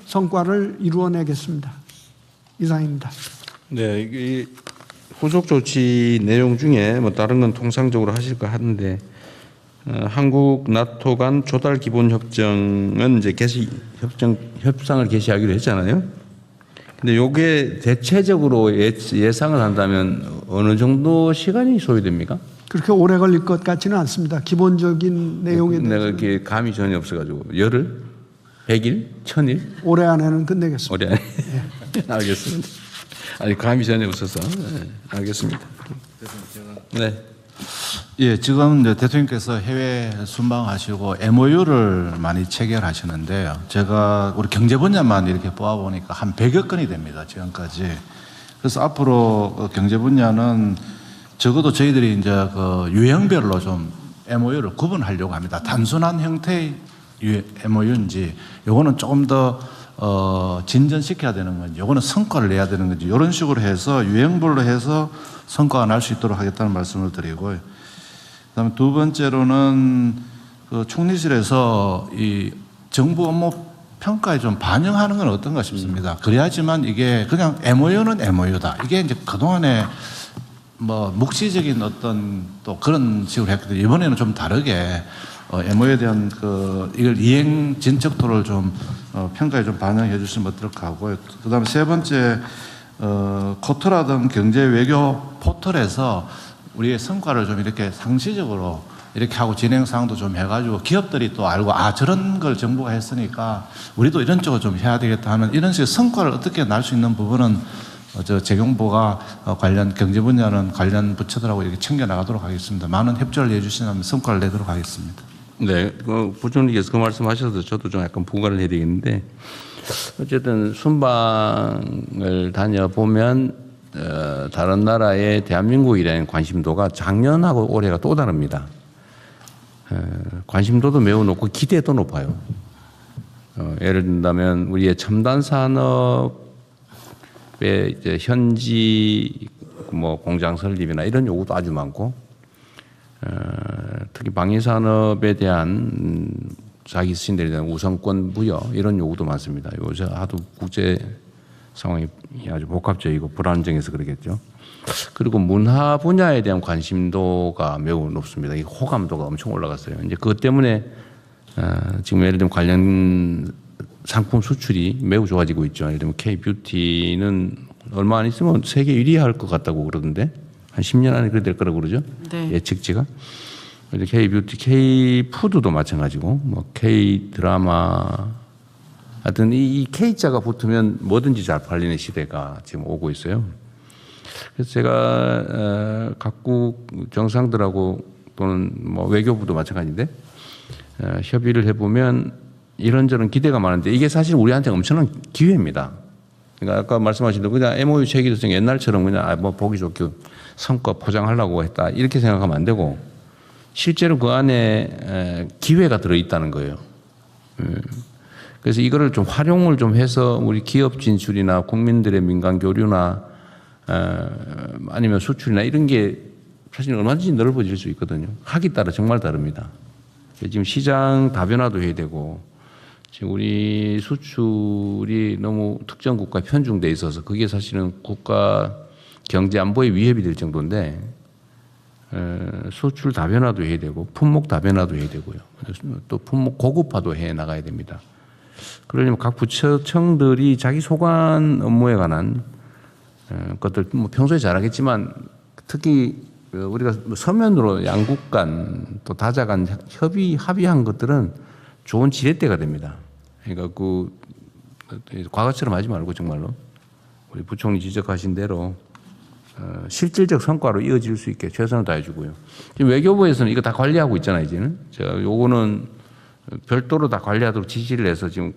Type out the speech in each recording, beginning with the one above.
성과를 이루어내겠습니다. 이상입니다. 네, 이 후속 조치 내용 중에 뭐 다른 건 통상적으로 하실까 하는데 한국 나토 간 조달 기본 협정은 이제 협상을 개시하기로 했잖아요. 근데 요게 대체적으로 예상을 한다면 어느 정도 시간이 소요됩니까? 그렇게 오래 걸릴 것 같지는 않습니다. 기본적인 내용에 내가 대해서 이렇게 감이 전혀 없어가지고 열흘, 100일, 1000일 올해 안에는 끝내겠습니다. 올해 안에 알겠습니다. 아니 감이 전혀 없어서 알겠습니다. 네. 예, 지금 이제 대통령께서 해외 순방하시고 MOU를 많이 체결하시는데요. 제가 우리 경제 분야만 이렇게 뽑아보니까 한 100여 건이 됩니다, 지금까지. 그래서 앞으로 경제 분야는 적어도 저희들이 이제 그 유형별로 좀 MOU를 구분하려고 합니다. 단순한 형태의 MOU인지, 요거는 조금 더 진전시켜야 되는 건지, 요거는 성과를 내야 되는 건지, 이런 식으로 해서 유형별로 해서 성과가 날 수 있도록 하겠다는 말씀을 드리고요. 그다음에 두 번째로는 그 총리실에서 이 정부 업무 평가에 좀 반영하는 건 어떤가 싶습니다. 그래야지만 이게 그냥 MOU는 MOU다. 이게 이제 그동안에 뭐 묵시적인 어떤 또 그런 식으로 했거든요. 이번에는 좀 다르게 MOU에 대한 이걸 이행 진척도를 좀 평가에 좀 반영해 주시면 어떨까 하고요. 그다음에 세 번째 코트라든 경제 외교 포털에서 우리의 성과를 좀 이렇게 상시적으로 이렇게 하고 진행 사항도 좀 해가지고 기업들이 또 알고 저런 걸 정부가 했으니까 우리도 이런 쪽을 좀 해야 되겠다 하는 이런 식의 성과를 어떻게 날 수 있는 부분은 재경부가 관련 경제 분야는 관련 부처들하고 이렇게 챙겨 나가도록 하겠습니다. 많은 협조를 해주시면 성과를 내도록 하겠습니다. 네, 부총리께서 그 말씀하셔서 저도 좀 약간 부과를 해야 되겠는데 어쨌든 순방을 다녀보면 다른 나라의 대한민국에 대한 관심도가 작년하고 올해가 또 다릅니다. 관심도도 매우 높고 기대도 높아요. 예를 든다면 우리의 첨단 산업의 이제 현지 뭐 공장 설립이나 이런 요구도 아주 많고, 특히 방위 산업에 대한 자기 스신들에 대한 우선권 부여 이런 요구도 많습니다. 요새 하도 국제 상황이 아주 복합적이고 불안정해서 그러겠죠. 그리고 문화 분야에 대한 관심도가 매우 높습니다. 이 호감도가 엄청 올라갔어요. 이제 그것 때문에 지금 예를 들면 관련 상품 수출이 매우 좋아지고 있죠. 예를 들면 K-뷰티는 얼마 안 있으면 세계 1위 할 것 같다고 그러던데 한 10년 안에 그래 될 거라고 그러죠. 네. 예측치가. K-뷰티, K-푸드도 마찬가지고 뭐 K-드라마 하여튼 이 K자가 붙으면 뭐든지 잘 팔리는 시대가 지금 오고 있어요. 그래서 제가 각국 정상들하고 또는 뭐 외교부도 마찬가지인데 협의를 해보면 이런저런 기대가 많은데 이게 사실 우리한테 엄청난 기회입니다. 그러니까 아까 말씀하신 대로 그냥 MOU 체결해서 옛날처럼 그냥 뭐 보기 좋게 성과 포장하려고 했다 이렇게 생각하면 안 되고 실제로 그 안에 기회가 들어있다는 거예요. 그래서 이거를 좀 활용을 좀 해서 우리 기업 진출이나 국민들의 민간 교류나 아니면 수출이나 이런 게 사실 얼마든지 넓어질 수 있거든요. 하기 따라 정말 다릅니다. 지금 시장 다변화도 해야 되고 지금 우리 수출이 너무 특정 국가에 편중돼 있어서 그게 사실은 국가 경제 안보에 위협이 될 정도인데 수출 다변화도 해야 되고 품목 다변화도 해야 되고요. 또 품목 고급화도 해 나가야 됩니다. 그러려면 각 부처청들이 자기 소관 업무에 관한 것들 뭐 평소에 잘하겠지만 특히 우리가 서면으로 양국 간 또 다자 간 합의한 것들은 좋은 지렛대가 됩니다. 그러니까 과거처럼 하지 말고 정말로 우리 부총리 지적하신 대로 실질적 성과로 이어질 수 있게 최선을 다해주고요. 지금 외교부에서는 이거 다 관리하고 있잖아요. 이제는 제가 요거는 별도로 다 관리하도록 지시를 해서 지금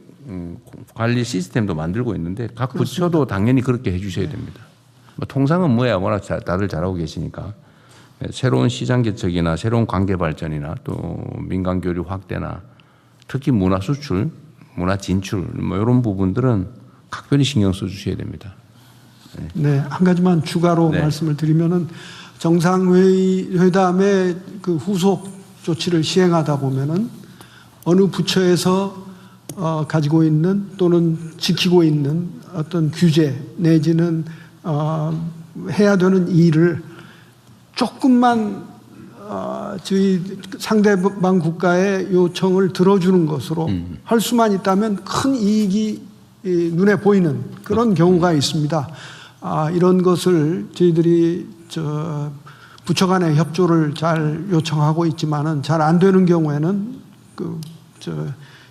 관리 시스템도 만들고 있는데 각 부처도 당연히 그렇게 해주셔야 됩니다. 뭐 통상은 뭐야 워낙 다들 잘하고 계시니까 새로운 시장 개척이나 새로운 관계 발전이나 또 민간 교류 확대나 특히 문화 수출, 문화 진출 뭐 이런 부분들은 각별히 신경 써 주셔야 됩니다. 네, 한 가지만 추가로 말씀을 드리면은 정상회담의 그 후속 조치를 시행하다 보면은 어느 부처에서 가지고 있는 또는 지키고 있는 어떤 규제 내지는 해야 되는 일을 조금만 저희 상대방 국가의 요청을 들어주는 것으로 할 수만 있다면 큰 이익이 눈에 보이는 그런 경우가 있습니다. 이런 것을 저희들이 부처 간의 협조를 잘 요청하고 있지만은 잘 안 되는 경우에는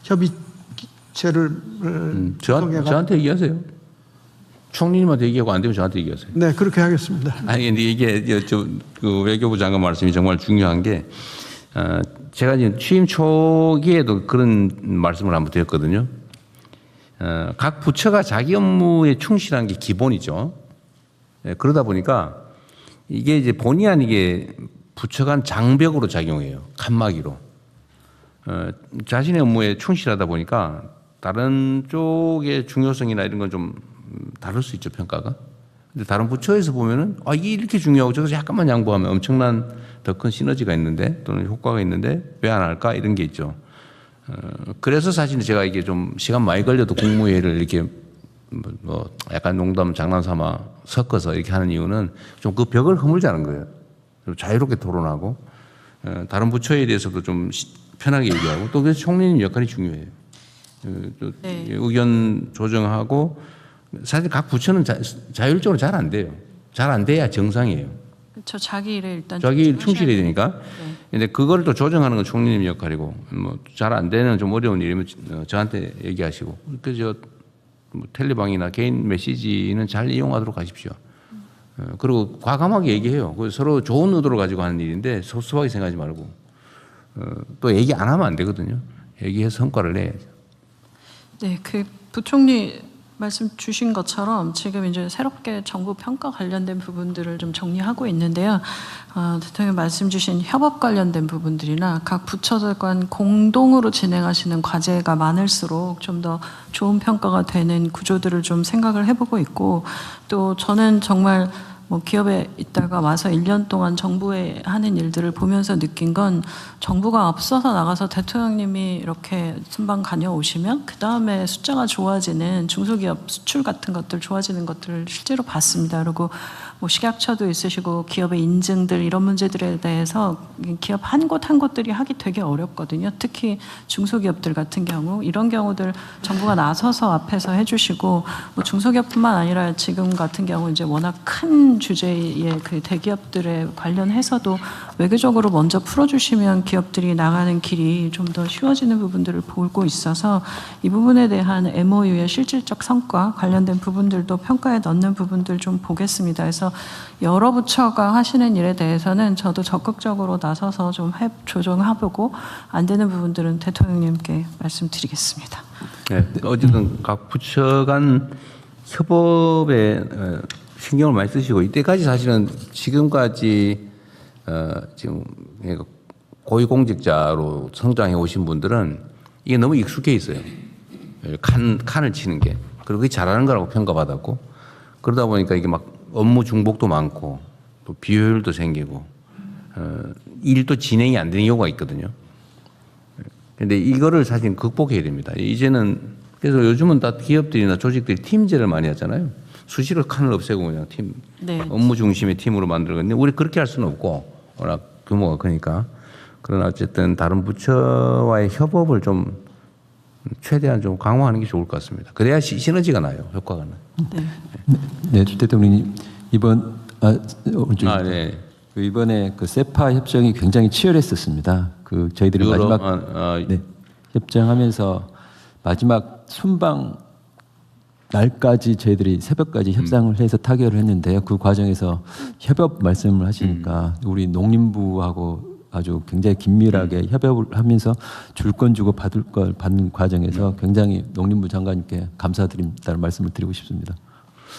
협의체를 저한테 얘기하세요. 총리님한테 얘기하고 안 되면 저한테 얘기하세요. 네, 그렇게 하겠습니다. 아니 근데 이게 그 외교부 장관 말씀이 정말 중요한 게 제가 지금 취임 초기에도 그런 말씀을 한번 드렸거든요. 각 부처가 자기 업무에 충실한 게 기본이죠. 그러다 보니까 이게 이제 본의 아니게 부처 간 장벽으로 작용해요. 칸막이로. 자신의 업무에 충실하다 보니까 다른 쪽의 중요성이나 이런 건 좀 다를 수 있죠, 평가가. 근데 다른 부처에서 보면은 이게 이렇게 중요하고 저기서 약간만 양보하면 엄청난 더 큰 시너지가 있는데 또는 효과가 있는데 왜 안 할까 이런 게 있죠. 그래서 사실 제가 이게 좀 시간 많이 걸려도 국무회의를 이렇게 뭐 약간 농담 장난삼아 섞어서 이렇게 하는 이유는 좀 그 벽을 허물자는 거예요. 좀 자유롭게 토론하고 다른 부처에 대해서도 좀 편하게 얘기하고 또 그래서 총리님 역할이 중요해요. 네. 의견 조정하고 사실 각 부처는 자율적으로 잘 안 돼요. 잘 안 돼야 정상이에요. 그렇죠. 자기 일에 일단 자기 일 집중하셔야 충실해야 되니까. 되니까. 근데 그걸 또 조정하는 건 총리님 역할이고 뭐 잘 안 되는 좀 어려운 일이면 저한테 얘기하시고 그저 뭐 텔레방이나 개인 메시지는 잘 이용하도록 하십시오. 그리고 과감하게 얘기해요. 서로 좋은 의도를 가지고 하는 일인데 섭섭하게 생각하지 말고 또 얘기 안 하면 안 되거든요. 얘기해서 성과를 내야죠. 네, 그 부총리 말씀 주신 것처럼 지금 이제 새롭게 정부 평가 관련된 부분들을 좀 정리하고 있는데요. 대통령 말씀 주신 협업 관련된 부분들이나 각 부처들 간 공동으로 진행하시는 과제가 많을수록 좀 더 좋은 평가가 되는 구조들을 좀 생각을 해보고 있고 또 저는 정말 뭐 기업에 있다가 와서 1년 동안 정부에 하는 일들을 보면서 느낀 건 정부가 앞서서 나가서 대통령님이 이렇게 순방 다녀오시면 그 다음에 숫자가 좋아지는 중소기업 수출 같은 것들 좋아지는 것들을 실제로 봤습니다. 그리고 뭐 식약처도 있으시고 기업의 인증들 이런 문제들에 대해서 기업 한 곳 한 곳들이 하기 되게 어렵거든요. 특히 중소기업들 같은 경우 이런 경우들 정부가 나서서 앞에서 해주시고 뭐 중소기업뿐만 아니라 지금 같은 경우 이제 워낙 큰 주제의 그 대기업들에 관련해서도 외교적으로 먼저 풀어주시면 기업들이 나가는 길이 좀 더 쉬워지는 부분들을 보고 있어서 이 부분에 대한 MOU의 실질적 성과 관련된 부분들도 평가에 넣는 부분들 좀 보겠습니다. 그래서 여러 부처가 하시는 일에 대해서는 저도 적극적으로 나서서 좀 조정해보고 안 되는 부분들은 대통령님께 말씀드리겠습니다. 네, 어쨌든 각 부처 간 협업에 신경을 많이 쓰시고 이때까지 사실은 지금까지 지금 고위공직자로 성장해 오신 분들은 이게 너무 익숙해 있어요. 칸을 치는 게. 그리고 그게 잘하는 거라고 평가받았고 그러다 보니까 이게 막 업무 중복도 많고 또 비효율도 생기고 일도 진행이 안 되는 경우가 있거든요. 그런데 이거를 사실 극복해야 됩니다. 이제는 그래서 요즘은 다 기업들이나 조직들이 팀제를 많이 하잖아요. 수시로 칸을 없애고 그냥 팀 네. 업무 중심의 팀으로 만들거든요. 우리 그렇게 할 수는 없고 워낙 규모가 크니까. 그러나 어쨌든 다른 부처와의 협업을 좀 최대한 좀 강화하는 게 좋을 것 같습니다. 그래야 시너지가 나요. 효과가 나요. 네, 대통령님 이번 네. 이번에 그 세파 협정이 굉장히 치열했었습니다. 그 저희들이 마지막 네, 협정하면서 마지막 순방 날까지 저희들이 새벽까지 협상을 해서 타결을 했는데요. 그 과정에서 협업 말씀을 하시니까 우리 농림부하고 아주 굉장히 긴밀하게 협업을 하면서 줄 건 주고 받을 걸 받는 과정에서 굉장히 농림부 장관님께 감사드린다는 말씀을 드리고 싶습니다.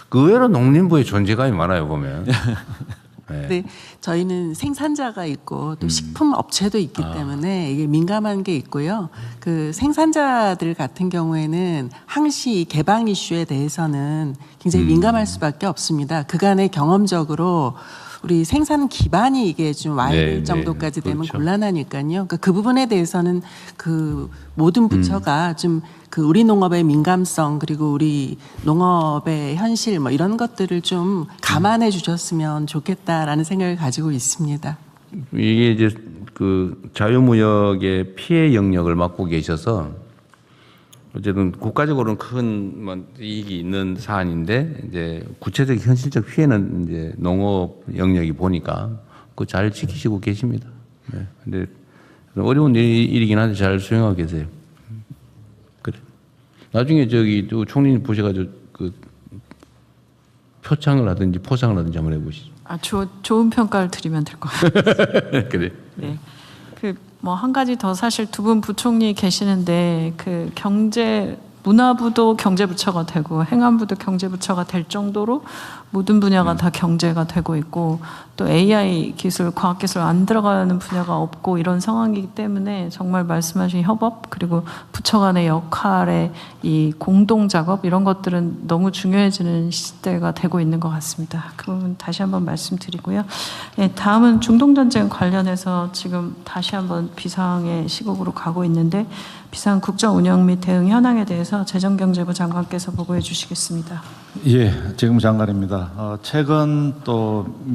그 의외로 농림부의 존재감이 많아요 보면. 네. 네, 저희는 생산자가 있고 또 식품 업체도 있기 때문에 이게 민감한 게 있고요. 그 생산자들 같은 경우에는 항시 개방 이슈에 대해서는 굉장히 민감할 수밖에 없습니다. 그간의 경험적으로 우리 생산 기반이 이게 좀 와일 네, 정도까지 네. 되면 그렇죠. 곤란하니까요. 그러니까 그 부분에 대해서는 그 모든 부처가 좀 그 우리 농업의 민감성 그리고 우리 농업의 현실 뭐 이런 것들을 좀 감안해 주셨으면 좋겠다라는 생각을 가지고 있습니다. 이게 이제 그 자유무역의 피해 영역을 맡고 계셔서 어쨌든 국가적으로는 큰 이익이 있는 사안인데 이제 구체적 현실적 피해는 이제 농업 영역이 보니까 그 잘 지키시고 계십니다. 네. 근데 어려운 일이긴 한데 잘 수행하고 계세요. 그래. 나중에 저기 또 총리님 보셔가지고 그 표창을 하든지 포상을 하든지 한번 해보시죠. 좋은 평가를 드리면 될 것 같아요. 그래. 네. 뭐 한 가지 더 사실 두 분 부총리 계시는데 그 문화부도 경제부처가 되고 행안부도 경제부처가 될 정도로 모든 분야가 다 경제가 되고 있고 또 AI 기술, 과학기술 안 들어가는 분야가 없고 이런 상황이기 때문에 정말 말씀하신 협업 그리고 부처 간의 역할의 이 공동작업 이런 것들은 너무 중요해지는 시대가 되고 있는 것 같습니다. 그 부분 다시 한번 말씀드리고요. 네, 다음은 중동전쟁 관련해서 지금 다시 한번 비상의 시국으로 가고 있는데 비상 국정 운영 및 대응 현황에 대해서 재정경제부 장관께서 보고해 주시겠습니다. 예, 지금 장관입니다. 최근 또